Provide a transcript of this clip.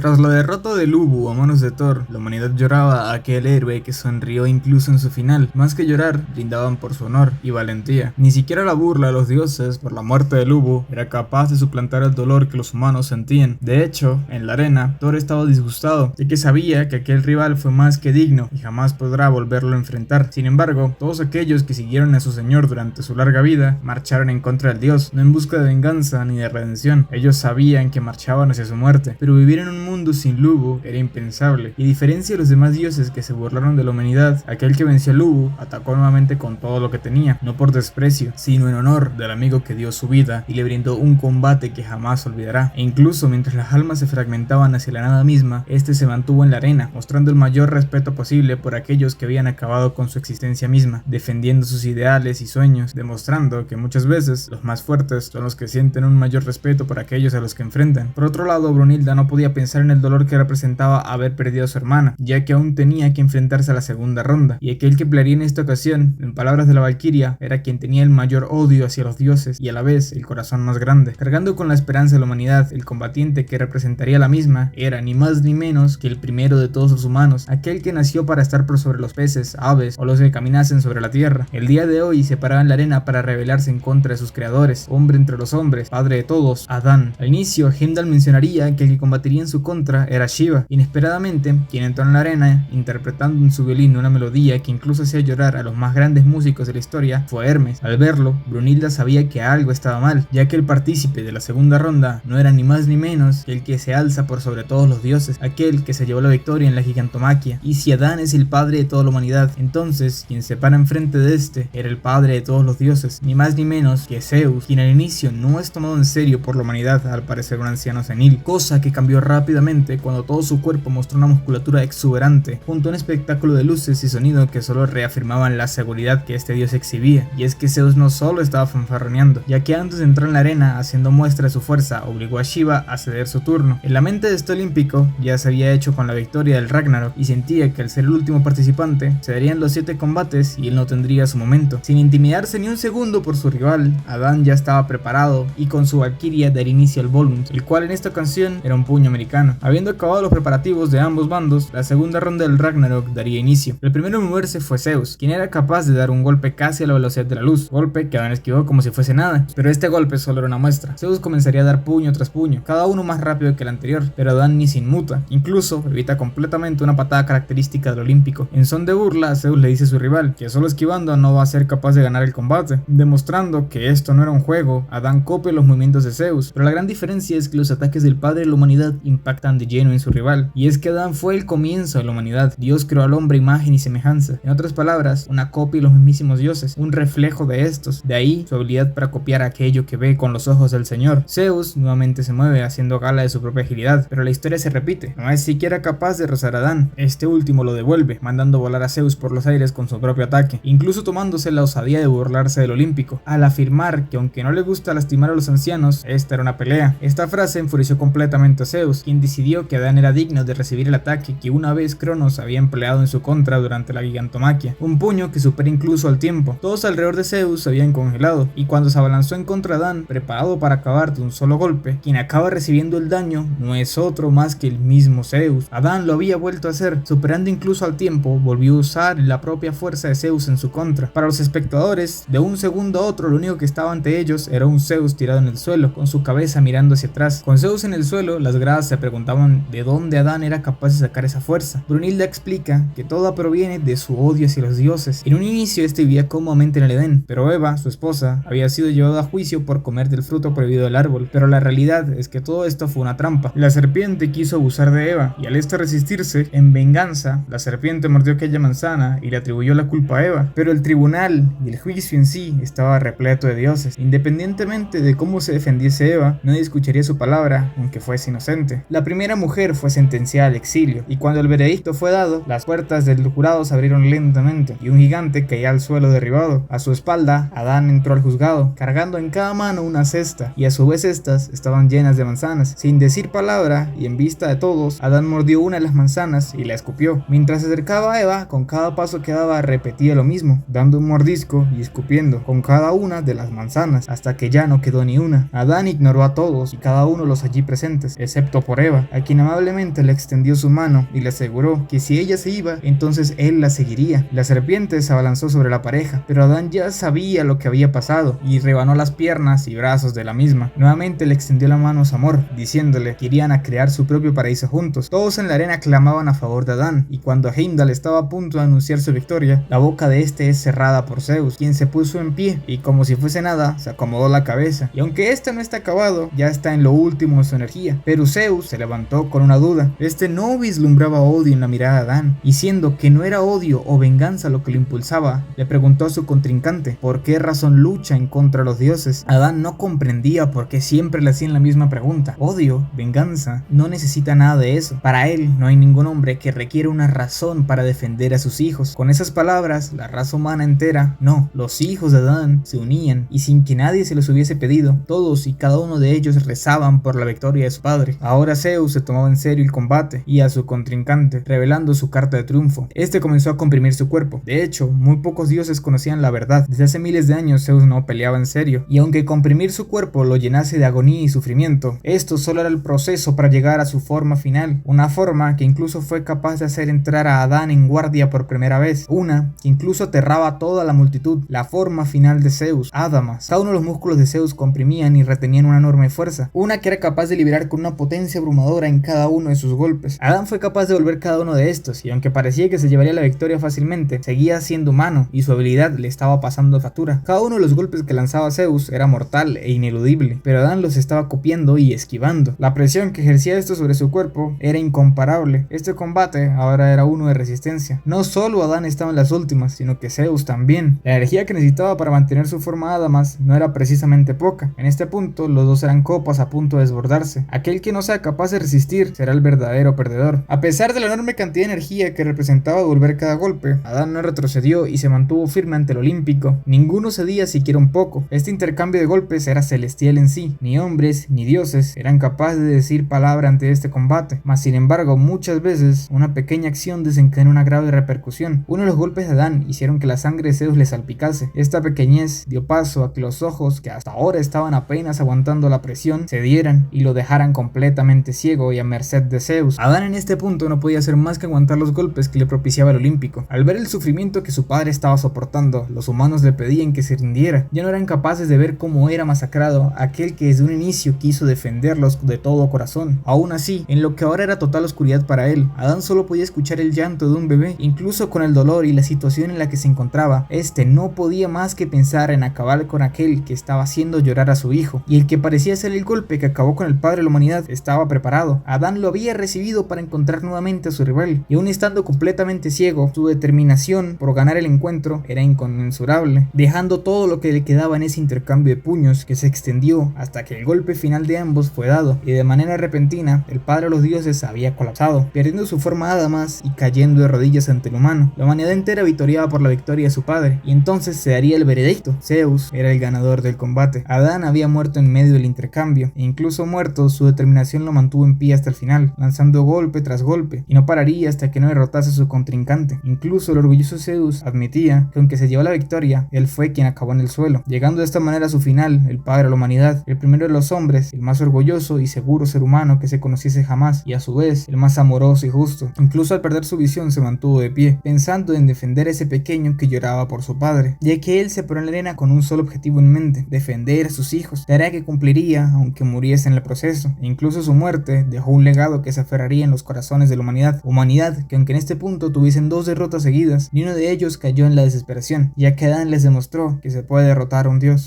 Tras la derrota de Lubu a manos de Thor, la humanidad lloraba a aquel héroe que sonrió incluso en su final. Más que llorar, brindaban por su honor y valentía. Ni siquiera la burla de los dioses por la muerte de Lubu era capaz de suplantar el dolor que los humanos sentían. De hecho, en la arena, Thor estaba disgustado, ya que sabía que aquel rival fue más que digno y jamás podrá volverlo a enfrentar. Sin embargo, todos aquellos que siguieron a su señor durante su larga vida, marcharon en contra del dios, no en busca de venganza ni de redención. Ellos sabían que marchaban hacia su muerte, pero vivir en un mundo sin Lubu era impensable, y a diferencia de los demás dioses que se burlaron de la humanidad, aquel que venció a Lubu atacó nuevamente con todo lo que tenía, no por desprecio, sino en honor del amigo que dio su vida y le brindó un combate que jamás olvidará. E incluso mientras las almas se fragmentaban hacia la nada misma, este se mantuvo en la arena, mostrando el mayor respeto posible por aquellos que habían acabado con su existencia misma, defendiendo sus ideales y sueños, demostrando que muchas veces los más fuertes son los que sienten un mayor respeto por aquellos a los que enfrentan. Por otro lado, Brunilda no podía pensar en el dolor que representaba haber perdido a su hermana, ya que aún tenía que enfrentarse a la segunda ronda, y aquel que pelearía en esta ocasión, en palabras de la Valquiria, era quien tenía el mayor odio hacia los dioses y a la vez el corazón más grande. Cargando con la esperanza de la humanidad, el combatiente que representaría la misma era ni más ni menos que el primero de todos los humanos, aquel que nació para estar por sobre los peces, aves o los que caminasen sobre la tierra. El día de hoy se paraba en la arena para rebelarse en contra de sus creadores, hombre entre los hombres, padre de todos, Adán. Al inicio, Heimdall mencionaría que el que combatiría en su contra era Shiva. Inesperadamente, quien entró en la arena interpretando en su violín una melodía que incluso hacía llorar a los más grandes músicos de la historia, fue Hermes. Al verlo, Brunilda sabía que algo estaba mal, ya que el partícipe de la segunda ronda no era ni más ni menos que el que se alza por sobre todos los dioses, aquel que se llevó la victoria en la gigantomaquia. Y si Adán es el padre de toda la humanidad, entonces quien se para enfrente de este era el padre de todos los dioses, ni más ni menos que Zeus, quien al inicio no es tomado en serio por la humanidad, al parecer un anciano senil, cosa que cambió rápidamente cuando todo su cuerpo mostró una musculatura exuberante, junto a un espectáculo de luces y sonido que solo reafirmaban la seguridad que este dios exhibía. Y es que Zeus no solo estaba fanfarroneando, ya que antes de entrar en la arena haciendo muestra de su fuerza, obligó a Shiva a ceder su turno. En la mente de este olímpico ya se había hecho con la victoria del Ragnarok y sentía que al ser el último participante, se darían los 7 combates y él no tendría su momento. Sin intimidarse ni un segundo por su rival, Adán ya estaba preparado y con su Valquiria daría inicio al Volund, el cual en esta ocasión era un puño americano. Habiendo acabado los preparativos de ambos bandos, la segunda ronda del Ragnarok daría inicio. El primero en moverse fue Zeus, quien era capaz de dar un golpe casi a la velocidad de la luz, golpe que Adán esquivó como si fuese nada, pero este golpe solo era una muestra. Zeus comenzaría a dar puño tras puño, cada uno más rápido que el anterior, pero Adán ni se inmuta, incluso evita completamente una patada característica del olímpico. En son de burla, Zeus le dice a su rival que solo esquivando no va a ser capaz de ganar el combate, demostrando que esto no era un juego. Adán copia los movimientos de Zeus, pero la gran diferencia es que los ataques del padre de la humanidad impactan de lleno en su rival, y es que Adán fue el comienzo de la humanidad. Dios creó al hombre a imagen y semejanza, en otras palabras, una copia de los mismísimos dioses, un reflejo de estos, de ahí su habilidad para copiar aquello que ve con los ojos del Señor. Zeus nuevamente se mueve haciendo gala de su propia agilidad, pero la historia se repite, no es siquiera capaz de rozar a Adán. Este último lo devuelve, mandando volar a Zeus por los aires con su propio ataque, incluso tomándose la osadía de burlarse del olímpico, al afirmar que aunque no le gusta lastimar a los ancianos, esta era una pelea. Esta frase enfureció completamente a Zeus, quien decidió que Adán era digno de recibir el ataque que una vez Cronos había empleado en su contra durante la gigantomaquia, un puño que supera incluso al tiempo. Todos alrededor de Zeus se habían congelado, y cuando se abalanzó en contra de Adán, preparado para acabar de un solo golpe, quien acaba recibiendo el daño no es otro más que el mismo Zeus. Adán lo había vuelto a hacer, superando incluso al tiempo, volvió a usar la propia fuerza de Zeus en su contra. Para los espectadores, de un segundo a otro, lo único que estaba ante ellos era un Zeus tirado en el suelo, con su cabeza mirando hacia atrás. Con Zeus en el suelo, las gradas se preguntaban de dónde Adán era capaz de sacar esa fuerza. Brunilda explica que todo proviene de su odio hacia los dioses. En un inicio este vivía cómodamente en el Edén, pero Eva, su esposa, había sido llevada a juicio por comer del fruto prohibido del árbol. Pero la realidad es que todo esto fue una trampa. La serpiente quiso abusar de Eva, y al este resistirse, en venganza, la serpiente mordió aquella manzana y le atribuyó la culpa a Eva. Pero el tribunal y el juicio en sí estaba repleto de dioses. Independientemente de cómo se defendiese Eva, nadie escucharía su palabra, aunque fuese inocente. La primera mujer fue sentenciada al exilio, y cuando el veredicto fue dado, las puertas del jurado se abrieron lentamente, y un gigante caía al suelo derribado. A su espalda, Adán entró al juzgado, cargando en cada mano una cesta, y a su vez estas estaban llenas de manzanas. Sin decir palabra, y en vista de todos, Adán mordió una de las manzanas y la escupió. Mientras se acercaba a Eva, con cada paso que daba repetía lo mismo, dando un mordisco y escupiendo con cada una de las manzanas, hasta que ya no quedó ni una. Adán ignoró a todos y cada uno de los allí presentes, excepto por Eva. Eva, a quien amablemente le extendió su mano y le aseguró que si ella se iba, entonces él la seguiría. La serpiente se abalanzó sobre la pareja, pero Adán ya sabía lo que había pasado y rebanó las piernas y brazos de la misma. Nuevamente le extendió la mano a su amor, diciéndole que irían a crear su propio paraíso juntos. Todos en la arena clamaban a favor de Adán, y cuando Heimdall estaba a punto de anunciar su victoria, la boca de este es cerrada por Zeus, quien se puso en pie y como si fuese nada, se acomodó la cabeza. Y aunque este no está acabado, ya está en lo último de su energía. Pero Zeus se levantó con una duda. Este no vislumbraba odio en la mirada de Adán, y siendo que no era odio o venganza lo que lo impulsaba, le preguntó a su contrincante por qué razón lucha en contra de los dioses. Adán no comprendía por qué siempre le hacían la misma pregunta. Odio, venganza, no necesita nada de eso. Para él no hay ningún hombre que requiera una razón para defender a sus hijos. Con esas palabras, la raza humana entera, no, los hijos de Adán se unían, y sin que nadie se los hubiese pedido, todos y cada uno de ellos rezaban por la victoria de su padre. Ahora Zeus se tomaba en serio el combate y a su contrincante, revelando su carta de triunfo. Este comenzó a comprimir su cuerpo. De hecho, muy pocos dioses conocían la verdad. Desde hace miles de años Zeus no peleaba en serio, y aunque comprimir su cuerpo lo llenase de agonía y sufrimiento, esto solo era el proceso para llegar a su forma final, una forma que incluso fue capaz de hacer entrar a Adán en guardia por primera vez, una que incluso aterraba a toda la multitud, la forma final de Zeus, Adamas. Cada uno de los músculos de Zeus comprimían y retenían una enorme fuerza, una que era capaz de liberar con una potencia abrumadora en cada uno de sus golpes. Adán fue capaz de volver cada uno de estos, y aunque parecía que se llevaría la victoria fácilmente, seguía siendo humano y su habilidad le estaba pasando factura. Cada uno de los golpes que lanzaba Zeus era mortal e ineludible, pero Adán los estaba copiando y esquivando. La presión que ejercía esto sobre su cuerpo era incomparable. Este combate ahora era uno de resistencia. No solo Adán estaba en las últimas, sino que Zeus también. La energía que necesitaba para mantener su forma Adamas no era precisamente poca. En este punto, los dos eran copas a punto de desbordarse. Aquel que no sea capaz de resistir será el verdadero perdedor. A pesar de la enorme cantidad de energía que representaba devolver cada golpe, Adán no retrocedió y se mantuvo firme ante el olímpico. Ninguno cedía siquiera un poco. Este intercambio de golpes era celestial en sí. Ni hombres ni dioses eran capaces de decir palabra ante este combate, mas sin embargo muchas veces una pequeña acción desencadenó una grave repercusión. Uno de los golpes de Adán hicieron que la sangre de Zeus le salpicase. Esta pequeñez dio paso a que los ojos, que hasta ahora estaban apenas aguantando la presión, cedieran y lo dejaran completamente ciego y a merced de Zeus. Adán en este punto no podía hacer más que aguantar los golpes que le propiciaba el olímpico. Al ver el sufrimiento que su padre estaba soportando, los humanos le pedían que se rindiera. Ya no eran capaces de ver cómo era masacrado aquel que desde un inicio quiso defenderlos de todo corazón. Aún así, en lo que ahora era total oscuridad para él, Adán solo podía escuchar el llanto de un bebé. Incluso con el dolor y la situación en la que se encontraba, este no podía más que pensar en acabar con aquel que estaba haciendo llorar a su hijo, y el que parecía ser el golpe que acabó con el padre de la humanidad estaba preparado. Adán lo había recibido para encontrar nuevamente a su rival, y aún estando completamente ciego, su determinación por ganar el encuentro era inconmensurable, dejando todo lo que le quedaba en ese intercambio de puños que se extendió hasta que el golpe final de ambos fue dado, y de manera repentina el padre de los dioses había colapsado, perdiendo su forma Adamas y cayendo de rodillas ante el humano. La humanidad entera victoriaba por la victoria de su padre, y entonces se daría el veredicto. Zeus era el ganador del combate. Adán había muerto en medio del intercambio, e incluso muerto, su determinación lo mantuvo en pie hasta el final, lanzando golpe tras golpe, y no pararía hasta que no derrotase a su contrincante. Incluso el orgulloso Zeus admitía que aunque se llevó la victoria, él fue quien acabó en el suelo, llegando de esta manera a su final, el padre de la humanidad, el primero de los hombres, el más orgulloso y seguro ser humano que se conociese jamás, y a su vez, el más amoroso y justo. Incluso al perder su visión se mantuvo de pie, pensando en defender a ese pequeño que lloraba por su padre, ya que él se paró en la arena con un solo objetivo en mente: defender a sus hijos, tarea que cumpliría aunque muriese en el proceso. E incluso su muerte dejó un legado que se aferraría en los corazones de la humanidad que aunque en este punto tuviesen dos derrotas seguidas, ni uno de ellos cayó en la desesperación, ya que Adán les demostró que se puede derrotar a un dios.